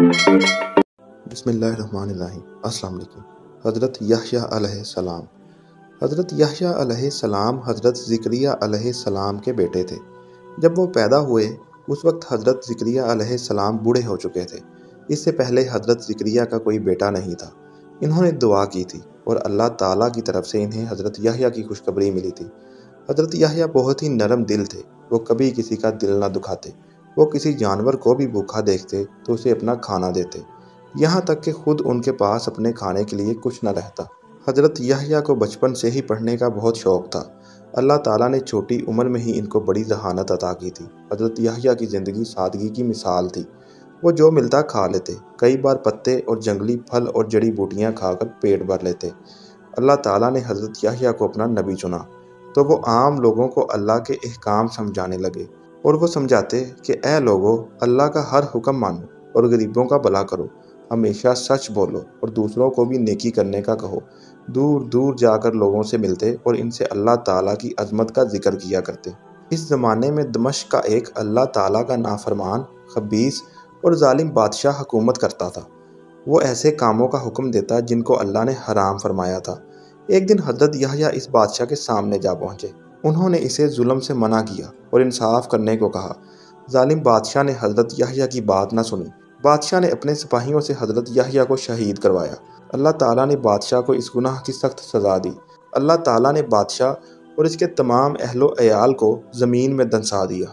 بسم اللہ الرحمن الرحیم۔ السلام علیکم۔ حضرت یحییٰ علیہ السلام۔ حضرت یحییٰ علیہ السلام حضرت زکریا علیہ السلام کے بیٹے تھے۔ جب وہ پیدا ہوئے اس وقت حضرت زکریا علیہ السلام بوڑھے ہو چکے تھے۔ اس سے پہلے حضرت زکریا کا کوئی بیٹا نہیں تھا۔ انہوں نے دعا کی تھی اور اللہ تعالیٰ کی طرف سے انہیں حضرت یحییٰ کی خوشخبری ملی تھی۔ حضرت یحییٰ بہت ہی نرم دل تھے، وہ کبھی کسی کا دل نہ دکھاتے۔ وہ کسی جانور کو بھی بھوکا دیکھتے تو اسے اپنا کھانا دیتے، یہاں تک کہ خود ان کے پاس اپنے کھانے کے لیے کچھ نہ رہتا۔ حضرت یحییٰ کو بچپن سے ہی پڑھنے کا بہت شوق تھا۔ اللہ تعالیٰ نے چھوٹی عمر میں ہی ان کو بڑی ذہانت عطا کی تھی۔ حضرت یحییٰ کی زندگی سادگی کی مثال تھی۔ وہ جو ملتا کھا لیتے، کئی بار پتے اور جنگلی پھل اور جڑی بوٹیاں کھا کر پیٹ بھر لیتے۔ اللہ تعالیٰ نے حضرت یحییٰ کو اپنا نبی چنا تو وہ عام لوگوں کو اللہ کے احکام سمجھانے لگے، اور وہ سمجھاتے کہ اے لوگو، اللہ کا ہر حکم مانو اور غریبوں کا بھلا کرو، ہمیشہ سچ بولو اور دوسروں کو بھی نیکی کرنے کا کہو۔ دور دور جا کر لوگوں سے ملتے اور ان سے اللہ تعالیٰ کی عظمت کا ذکر کیا کرتے۔ اس زمانے میں دمشق کا ایک اللہ تعالیٰ کا نافرمان، خبیث اور ظالم بادشاہ حکومت کرتا تھا۔ وہ ایسے کاموں کا حکم دیتا جن کو اللہ نے حرام فرمایا تھا۔ ایک دن حضرت یحییٰ اس بادشاہ کے سامنے جا پہنچے۔ انہوں نے اسے ظلم سے منع کیا اور انصاف کرنے کو کہا۔ ظالم بادشاہ نے حضرت یحییٰ کی بات نہ سنی۔ بادشاہ نے اپنے سپاہیوں سے حضرت یحییٰ کو شہید کروایا۔ اللہ تعالیٰ نے بادشاہ کو اس گناہ کی سخت سزا دی۔ اللہ تعالیٰ نے بادشاہ اور اس کے تمام اہل و عیال کو زمین میں دنسا دیا۔